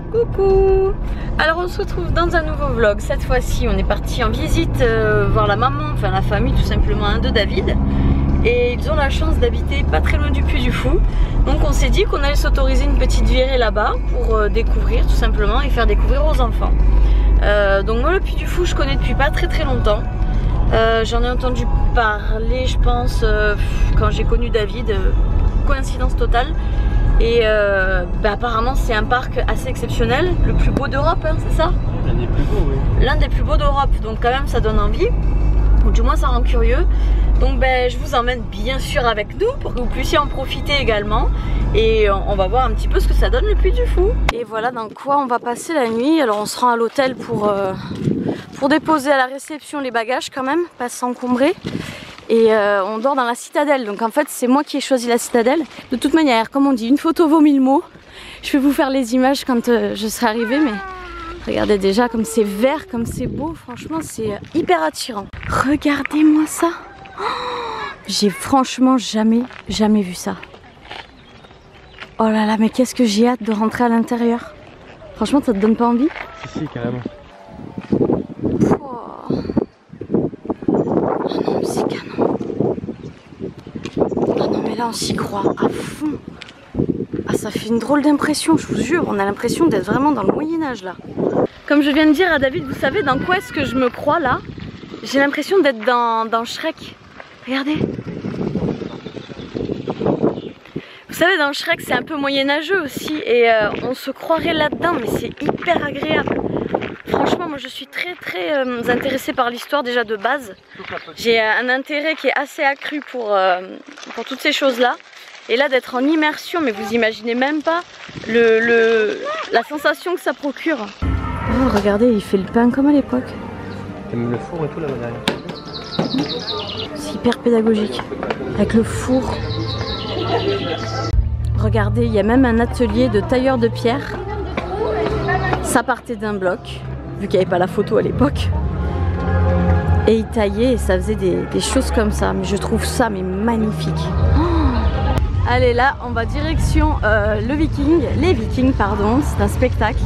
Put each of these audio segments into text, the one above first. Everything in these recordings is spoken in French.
Coucou! Alors on se retrouve dans un nouveau vlog. Cette fois-ci on est parti en visite voir la maman, enfin la famille tout simplement de David. Et ils ont la chance d'habiter pas très loin du Puy du Fou. Donc on s'est dit qu'on allait s'autoriser une petite virée là-bas pour découvrir tout simplement et faire découvrir aux enfants. Donc moi le Puy du Fou je connais depuis pas très longtemps. J'en ai entendu parler je pense quand j'ai connu David, coïncidence totale. Et apparemment c'est un parc assez exceptionnel, le plus beau d'Europe, hein, c'est ça? L'un des plus beaux, oui. L'un des plus beaux d'Europe, donc quand même ça donne envie, ou du moins ça rend curieux. Donc je vous emmène bien sûr avec nous pour que vous puissiez en profiter également. Et on va voir un petit peu ce que ça donne le Puy du Fou. Et voilà dans quoi on va passer la nuit. Alors on se rend à l'hôtel pour déposer à la réception les bagages quand même, pas s'encombrer. Et on dort dans la citadelle, donc en fait c'est moi qui ai choisi la citadelle. De toute manière, comme on dit, une photo vaut 1000 mots. Je vais vous faire les images quand je serai arrivée, mais regardez déjà comme c'est vert, comme c'est beau, franchement c'est hyper attirant. Regardez-moi ça, oh, j'ai franchement jamais vu ça. Oh là là, mais qu'est-ce que j'ai hâte de rentrer à l'intérieur. Franchement ça te donne pas envie? Si, carrément. Là on s'y croit à fond. Ah ça fait une drôle d'impression, je vous jure, on a l'impression d'être vraiment dans le Moyen-Âge là. Comme je viens de dire à David, vous savez dans quoi est-ce que je me crois là? J'ai l'impression d'être dans Shrek. Regardez. Vous savez dans Shrek c'est un peu moyenâgeux aussi et on se croirait là-dedans mais c'est hyper agréable. Franchement moi je suis très intéressée par l'histoire déjà de base. J'ai un intérêt qui est assez accru pour toutes ces choses là. Et là d'être en immersion, mais vous imaginez même pas la sensation que ça procure. Oh regardez, il fait le pain comme à l'époque. Même le four et tout là-bas derrière. C'est hyper pédagogique. Avec le four. Regardez, il y a même un atelier de tailleur de pierre. Ça partait d'un bloc, vu qu'il n'y avait pas la photo à l'époque. Et il taillait et ça faisait des choses comme ça. Mais je trouve ça mais magnifique. Oh allez là, on va direction les Vikings pardon. C'est un spectacle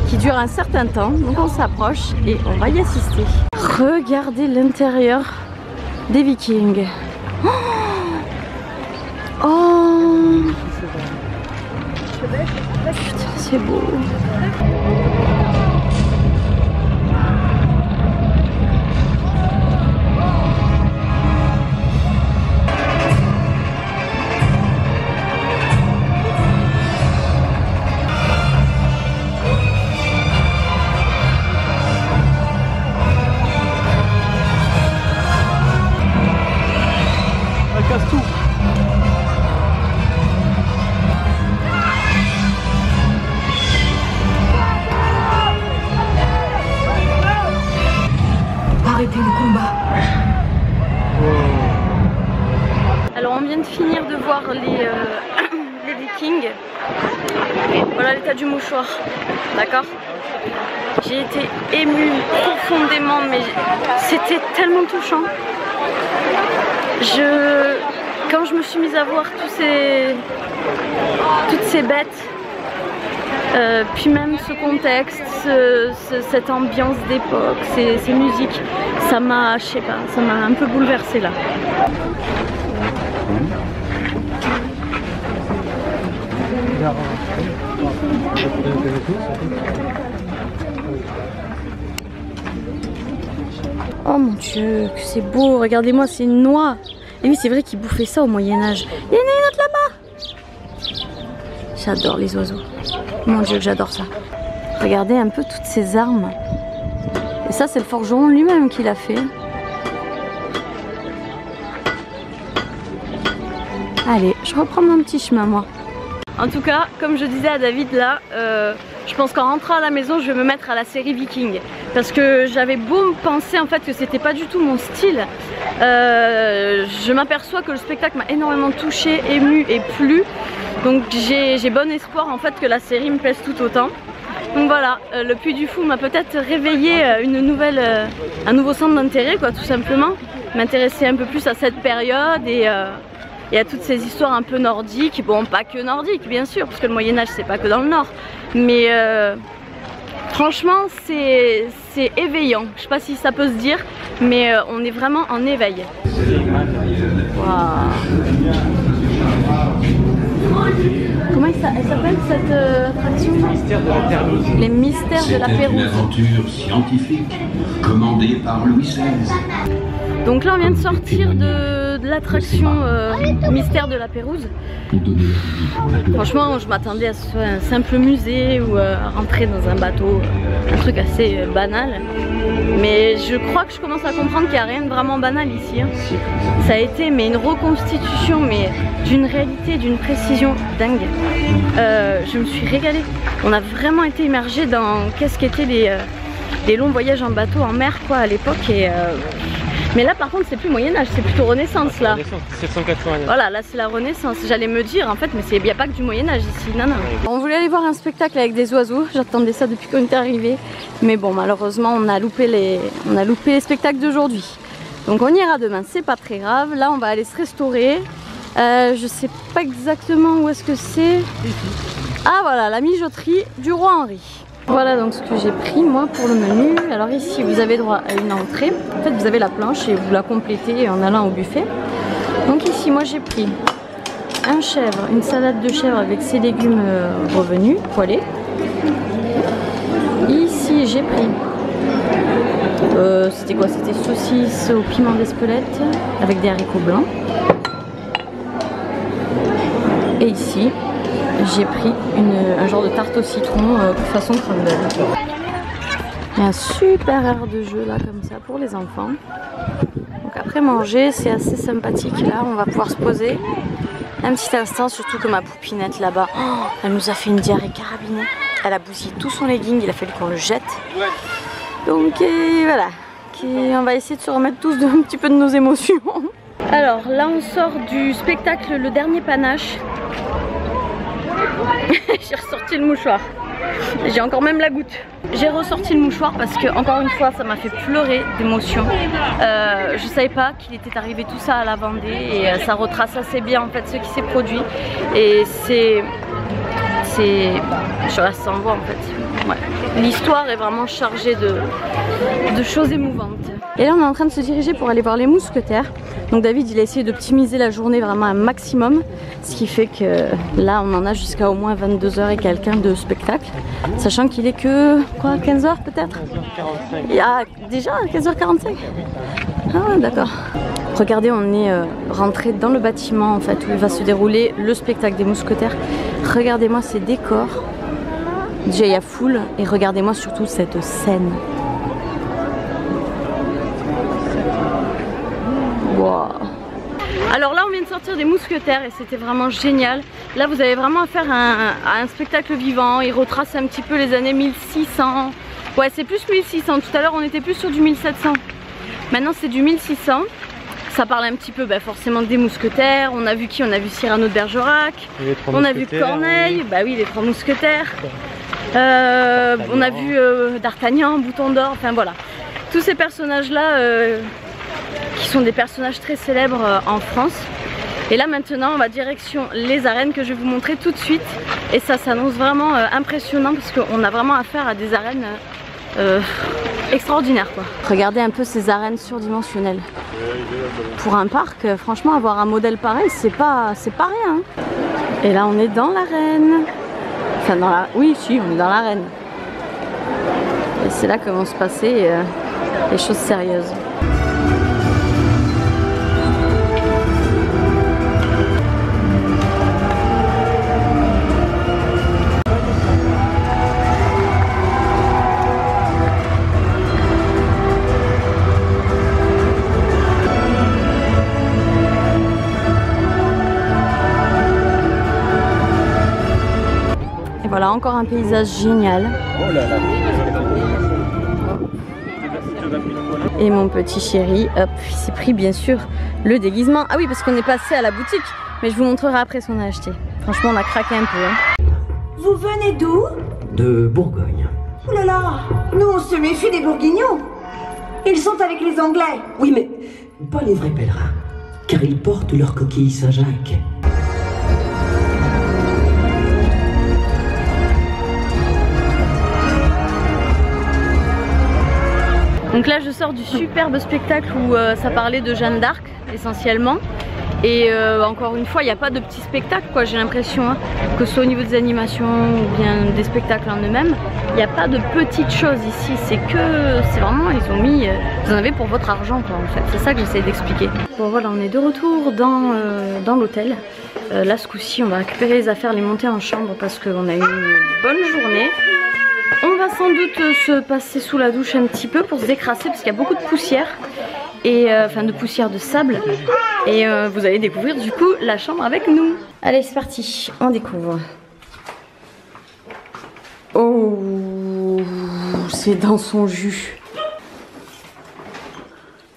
qui dure un certain temps. Donc on s'approche et on va y assister. Regardez l'intérieur des Vikings. Oh, oh putain, c'est beau. Elle casse tout. Arrêtez le combat. Alors on vient de finir de voir les Vikings. Voilà l'état du mouchoir, d'accord? J'ai été émue profondément, mais c'était tellement touchant. Quand je me suis mise à voir toutes ces bêtes, puis même ce contexte, cette ambiance d'époque, ces musiques, ça m'a, je sais pas, ça m'a un peu bouleversée là. Oh mon dieu, que c'est beau, regardez-moi, c'est une noix. Et oui, c'est vrai qu'ils bouffaient ça au Moyen-Âge. Il y en a une autre là-bas. J'adore les oiseaux. Mon dieu, j'adore ça. Regardez un peu toutes ces armes. Et ça, c'est le forgeron lui-même qui l'a fait. Allez, je reprends mon petit chemin, moi. En tout cas, comme je disais à David là, je pense qu'en rentrant à la maison, je vais me mettre à la série Viking. Parce que j'avais beau penser en fait que c'était pas du tout mon style, je m'aperçois que le spectacle m'a énormément touchée, émue et plu. Donc j'ai bon espoir en fait que la série me plaise tout autant. Donc voilà, le Puy du Fou m'a peut-être réveillé un nouveau centre d'intérêt quoi, tout simplement. M'intéresser un peu plus à cette période et il y a toutes ces histoires un peu nordiques, bon pas que nordiques bien sûr, parce que le Moyen-Âge c'est pas que dans le nord, mais franchement c'est éveillant, je sais pas si ça peut se dire, mais on est vraiment en éveil. Wow. Comment elle s'appelle cette attraction? Les mystères de la Pérouse. Une aventure scientifique commandée par Louis XVI. Donc là on vient de sortir de l'attraction Mystère de la Pérouse. Franchement je m'attendais à ce que ce soit un simple musée ou à rentrer dans un bateau, un truc assez banal. Mais je crois que je commence à comprendre qu'il n'y a rien de vraiment banal ici. Hein. Ça a été une reconstitution mais d'une réalité, d'une précision dingue. Je me suis régalée. On a vraiment été immergé dans qu'est-ce qu'étaient les longs voyages en bateau en mer quoi à l'époque et mais là par contre c'est plus Moyen-Âge, c'est plutôt Renaissance là. Renaissance, 1789. Voilà, là c'est la Renaissance. J'allais me dire en fait, mais il n'y a pas que du Moyen-Âge ici. Non, non. On voulait aller voir un spectacle avec des oiseaux. J'attendais ça depuis qu'on était arrivé. Mais bon, malheureusement, on a loupé les spectacles d'aujourd'hui. Donc on ira demain, c'est pas très grave. Là, on va aller se restaurer. Je sais pas exactement où est-ce que c'est. Ah voilà, la mijoterie du roi Henri. Voilà donc ce que j'ai pris moi pour le menu. Alors ici vous avez droit à une entrée. En fait vous avez la planche et vous la complétez en allant au buffet. Donc ici moi j'ai pris un chèvre, une salade de chèvre avec ses légumes revenus, poêlés. Ici j'ai pris, c'était quoi? C'était saucisse au piment d'Espelette avec des haricots blancs. Et ici j'ai pris un genre de tarte au citron façon crumble. Il y a un super air de jeu là comme ça pour les enfants. Donc après manger c'est assez sympathique. Là on va pouvoir se poser un petit instant, surtout que ma poupinette là-bas, elle nous a fait une diarrhée carabinée. Elle a bousillé tout son legging, il a fallu qu'on le jette. Donc voilà, on va essayer de se remettre tous un petit peu de nos émotions. Alors là on sort du spectacle Le Dernier Panache. J'ai ressorti le mouchoir. J'ai encore même la goutte. J'ai ressorti le mouchoir parce que encore une fois ça m'a fait pleurer d'émotion. Je savais pas qu'il était arrivé tout ça à la Vendée et ça retrace assez bien en fait ce qui s'est produit. Et je reste sans voix en fait. Ouais. L'histoire est vraiment chargée de choses émouvantes. Et là on est en train de se diriger pour aller voir les mousquetaires. Donc David il a essayé d'optimiser la journée vraiment un maximum. Ce qui fait que là on en a jusqu'à au moins 22 h et quelqu'un de spectacle. Sachant qu'il est que quoi, 15 h peut-être. Il y a déjà 15h45. Ah ouais, d'accord. Regardez, on est rentré dans le bâtiment en fait où va se dérouler le spectacle des mousquetaires. Regardez-moi ces décors. Déjà il y a foule et regardez-moi surtout cette scène. Wow. Alors là on vient de sortir des mousquetaires et c'était vraiment génial. Là vous avez vraiment affaire à un spectacle vivant. Il retrace un petit peu les années 1600. Ouais c'est plus 1600, tout à l'heure on était plus sur du 1700. Maintenant c'est du 1600. Ça parle un petit peu forcément des mousquetaires. On a vu qui? On a vu Cyrano de Bergerac. On a vu Corneille, bah oui les trois mousquetaires. On a vu D'Artagnan, Bouton d'Or, enfin voilà. Tous ces personnages là qui sont des personnages très célèbres en France. Et là maintenant on va direction les arènes que je vais vous montrer tout de suite. Et ça s'annonce vraiment impressionnant parce qu'on a vraiment affaire à des arènes extraordinaires quoi. Regardez un peu ces arènes surdimensionnelles. Pour un parc, franchement avoir un modèle pareil c'est pas rien. Hein. Et là on est dans l'arène. Enfin dans la... Oui si on est dans l'arène. Et c'est là que vont se passer les choses sérieuses. Voilà encore un paysage génial. Et mon petit chéri, hop, il s'est pris bien sûr le déguisement. Ah oui parce qu'on est passé à la boutique, mais je vous montrerai après ce qu'on a acheté. Franchement on a craqué un peu. Hein. Vous venez d'où? De Bourgogne. Oh là là, nous on se méfie des Bourguignons. Ils sont avec les Anglais. Oui mais pas les vrais pèlerins. car ils portent leur coquille Saint-Jacques. Donc là je sors du superbe spectacle où ça parlait de Jeanne d'Arc essentiellement. Et encore une fois il n'y a pas de petits spectacles quoi, j'ai l'impression hein, que ce soit au niveau des animations ou bien des spectacles en eux-mêmes. Il n'y a pas de petites choses ici, c'est vraiment ils ont mis, vous en avez pour votre argent quoi en fait, c'est ça que j'essaie d'expliquer. Bon voilà, on est de retour dans l'hôtel. Là ce coup-ci on va récupérer les affaires, les monter en chambre parce qu'on a eu une bonne journée. On va sans doute se passer sous la douche un petit peu pour se décrasser parce qu'il y a beaucoup de poussière. Et enfin de poussière de sable. Et vous allez découvrir du coup la chambre avec nous. Allez c'est parti, on découvre. Oh, c'est dans son jus.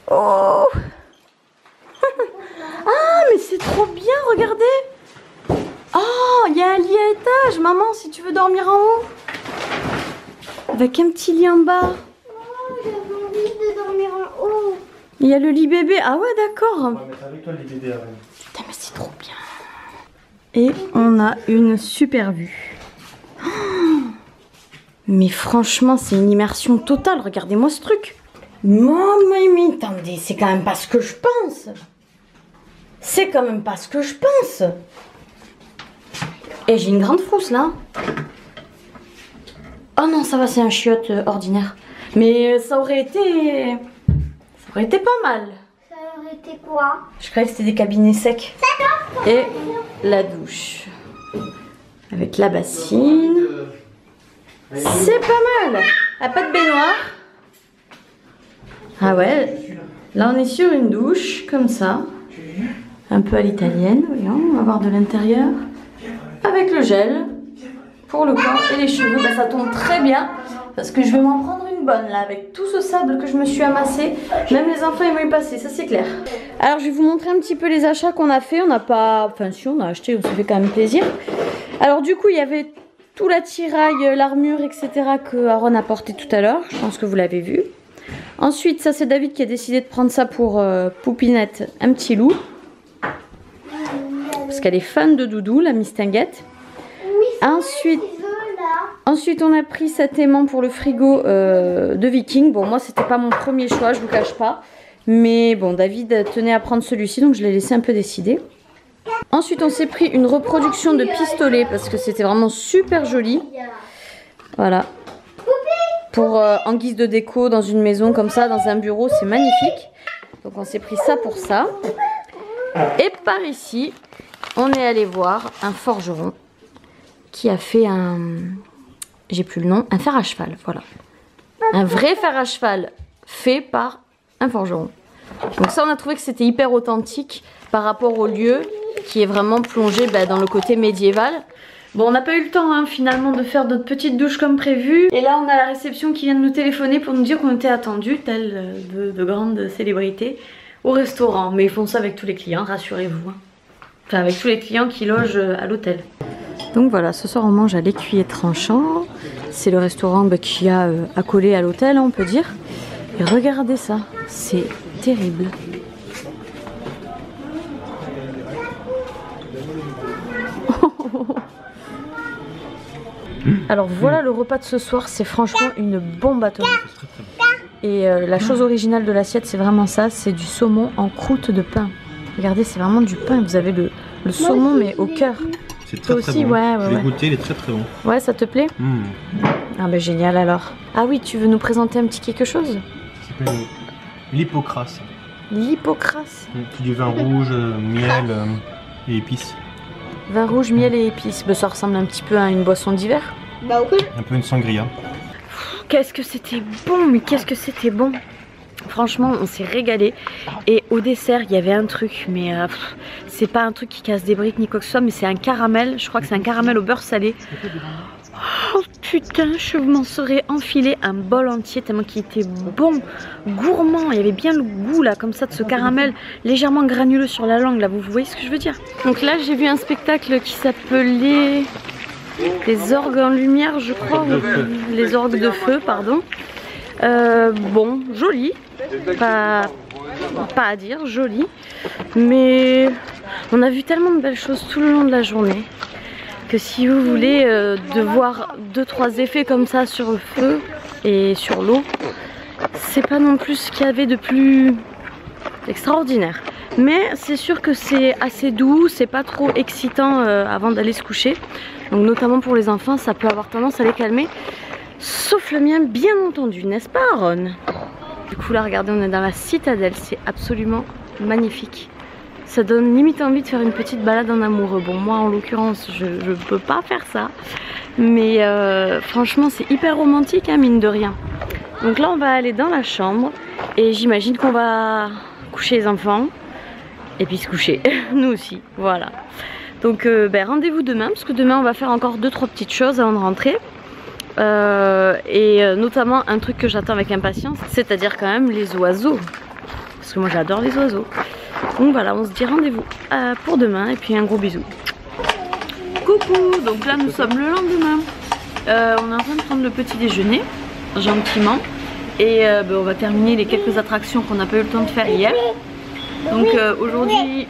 Oh. Ah mais c'est trop bien, regardez. Oh, il y a un lit à étage, maman, si tu veux dormir en haut. Avec un petit lit en bas. Oh, j'avais envie de dormir en haut. Il y a le lit bébé. Ah ouais, d'accord. On va mettre avec toi le lit bébé, Arène. Putain, mais c'est trop bien. Et on a une super vue. Oh, mais franchement, c'est une immersion totale. Regardez-moi ce truc. Mais attendez, c'est quand même pas ce que je pense. C'est quand même pas ce que je pense. Et j'ai une grande frousse là. Oh non, ça va, c'est un chiotte ordinaire. Mais ça aurait été pas mal. Ça aurait été quoi? Je croyais que c'était des cabinets secs. Et la douche. Avec la bassine. C'est pas mal. Ah, pas de baignoire. Ah ouais. Là, on est sur une douche, comme ça. Un peu à l'italienne. Voyons, on va voir de l'intérieur. Avec le gel. Pour le corps et les cheveux, bah, ça tombe très bien parce que je vais m'en prendre une bonne là avec tout ce sable que je me suis amassé. Même les enfants ils vont y passer, ça c'est clair. Alors je vais vous montrer un petit peu les achats qu'on a fait. On n'a pas, enfin si on a acheté, on s'est fait quand même plaisir. Alors du coup il y avait tout l'attirail, l'armure etc que Aaron a porté tout à l'heure. Je pense que vous l'avez vu. Ensuite ça c'est David qui a décidé de prendre ça pour Poupinette, un petit loup. Parce qu'elle est fan de doudou, la mistinguette. Ensuite on a pris cet aimant pour le frigo de Viking. Bon moi c'était pas mon premier choix, je vous cache pas. Mais bon David tenait à prendre celui-ci donc je l'ai laissé un peu décider. Ensuite on s'est pris une reproduction de pistolet parce que c'était vraiment super joli. Voilà. Pour en guise de déco dans une maison comme ça, dans un bureau, c'est magnifique. Donc on s'est pris ça pour ça. Et par ici on est allé voir un forgeron qui a fait un, j'ai plus le nom, un fer à cheval, voilà. Un vrai fer à cheval fait par un forgeron. Donc ça on a trouvé que c'était hyper authentique par rapport au lieu qui est vraiment plongé dans le côté médiéval. Bon on n'a pas eu le temps hein, finalement de faire notre petite douche comme prévu. Et là on a la réception qui vient de nous téléphoner pour nous dire qu'on était attendus, tel de grandes célébrités, au restaurant. Mais ils font ça avec tous les clients, rassurez-vous. Hein. Enfin avec tous les clients qui logent à l'hôtel. Donc voilà, ce soir on mange à l'Écuyer Tranchant. C'est le restaurant qui a accolé à l'hôtel, on peut dire. Et regardez ça, c'est terrible. Alors voilà le repas de ce soir, c'est franchement une bombe atomique. Et la chose originale de l'assiette, c'est vraiment ça, c'est du saumon en croûte de pain. Regardez, c'est vraiment du pain, vous avez le saumon mais au cœur. C'est très aussi, bon. Ouais, je l'ai goûté, il est très très bon. Ouais, ça te plaît? Ah bah génial alors. Ah oui, tu veux nous présenter un petit quelque chose? Ça s'appelle l'hypocrase. L'hypocrase? C'est du vin rouge, miel et épices. Vin rouge, miel et épices. Bah, ça ressemble un petit peu à une boisson d'hiver. Bah ok. Un peu une sangria. Qu'est-ce que c'était bon, mais qu'est-ce que c'était bon. Franchement, on s'est régalé. Et au dessert, il y avait un truc, mais c'est pas un truc qui casse des briques ni quoi que ce soit, mais c'est un caramel. Je crois que c'est un caramel au beurre salé. Oh putain, je m'en serais enfilé un bol entier tellement qu'il était bon, gourmand. Il y avait bien le goût là, comme ça, de ce caramel légèrement granuleux sur la langue là. Vous voyez ce que je veux dire? Donc là, j'ai vu un spectacle qui s'appelait les orgues en lumière, je crois, ou les orgues de feu, pardon. Bon, joli, pas pas à dire, joli. Mais on a vu tellement de belles choses tout le long de la journée que si vous voulez de voir 2-3 effets comme ça sur le feu et sur l'eau, c'est pas non plus ce qu'il y avait de plus extraordinaire. Mais c'est sûr que c'est assez doux, c'est pas trop excitant avant d'aller se coucher. Donc notamment pour les enfants, ça peut avoir tendance à les calmer. Sauf le mien, bien entendu, n'est-ce pas Aaron? Du coup là, regardez, on est dans la citadelle, c'est absolument magnifique. Ça donne limite envie de faire une petite balade en amoureux. Bon, moi en l'occurrence, je peux pas faire ça. Mais franchement, c'est hyper romantique, hein, mine de rien. Donc là, on va aller dans la chambre. Et j'imagine qu'on va coucher les enfants. Et puis se coucher, nous aussi, voilà. Donc rendez-vous demain, parce que demain, on va faire encore 2-3 petites choses avant de rentrer. Notamment un truc que j'attends avec impatience, c'est-à-dire quand même les oiseaux. Parce que moi, j'adore les oiseaux. Donc voilà, on se dit rendez-vous pour demain et puis un gros bisou. Coucou, donc là nous sommes le lendemain. On est en train de prendre le petit déjeuner, gentiment. Et on va terminer les quelques attractions qu'on n'a pas eu le temps de faire hier. Donc aujourd'hui,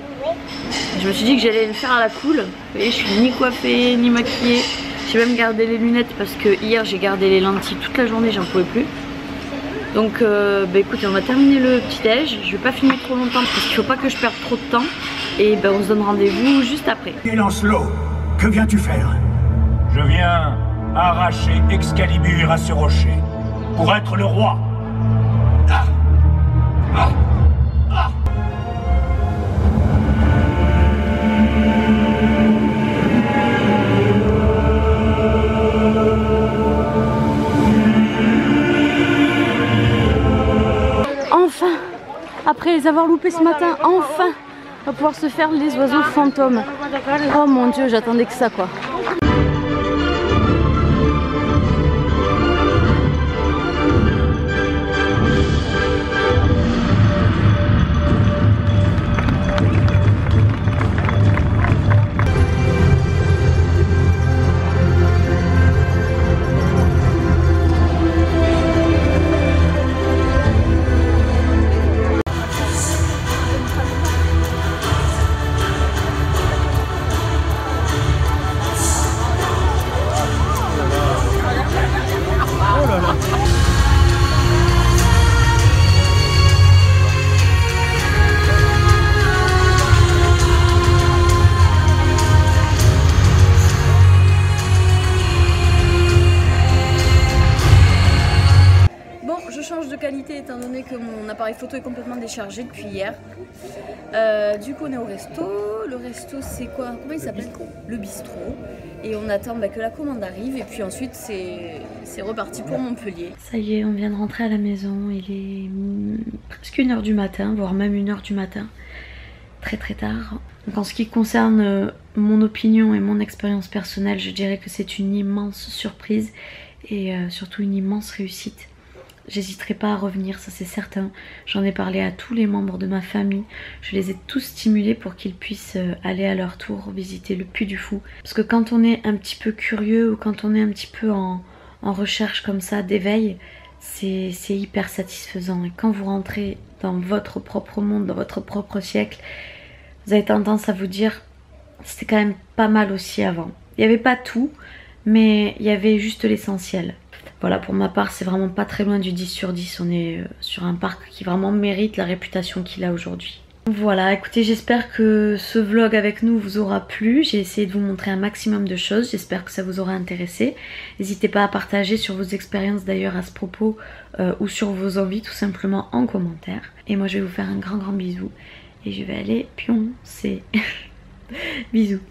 je me suis dit que j'allais le faire à la cool. Vous voyez, je suis ni coiffée, ni maquillée. J'ai même gardé les lunettes parce que hier j'ai gardé les lentilles toute la journée, j'en pouvais plus. Donc écoutez, on va terminer le petit déj. Je vais pas filmer trop longtemps parce qu'il faut pas que je perde trop de temps. Et on se donne rendez-vous juste après. Et Lancelot, que viens-tu faire? Je viens arracher Excalibur à ce rocher pour être le roi. Enfin, après les avoir loupés ce matin, enfin, on va pouvoir se faire les oiseaux fantômes. Oh mon dieu, j'attendais que ça quoi. Étant donné que mon appareil photo est complètement déchargé depuis hier. Du coup on est au resto. Le resto c'est quoi? Comment il s'appelle? Le bistrot. Et on attend que la commande arrive et puis ensuite c'est reparti pour Montpellier. Ça y est, on vient de rentrer à la maison. Il est presque 1h du matin, voire même 1h du matin. Très très tard. Donc en ce qui concerne mon opinion et mon expérience personnelle, je dirais que c'est une immense surprise et surtout une immense réussite. J'hésiterai pas à revenir, ça c'est certain. J'en ai parlé à tous les membres de ma famille. Je les ai tous stimulés pour qu'ils puissent aller à leur tour visiter le Puy du Fou. Parce que quand on est un petit peu curieux ou quand on est un petit peu en recherche comme ça d'éveil, c'est hyper satisfaisant. Et quand vous rentrez dans votre propre monde, dans votre propre siècle, vous avez tendance à vous dire c'était quand même pas mal aussi avant. Il n'y avait pas tout, mais il y avait juste l'essentiel. Voilà, pour ma part, c'est vraiment pas très loin du 10 sur 10. On est sur un parc qui vraiment mérite la réputation qu'il a aujourd'hui. Voilà, écoutez, j'espère que ce vlog avec nous vous aura plu. J'ai essayé de vous montrer un maximum de choses. J'espère que ça vous aura intéressé. N'hésitez pas à partager sur vos expériences d'ailleurs à ce propos ou sur vos envies tout simplement en commentaire. Et moi, je vais vous faire un grand bisou. Et je vais aller pioncer. Bisous.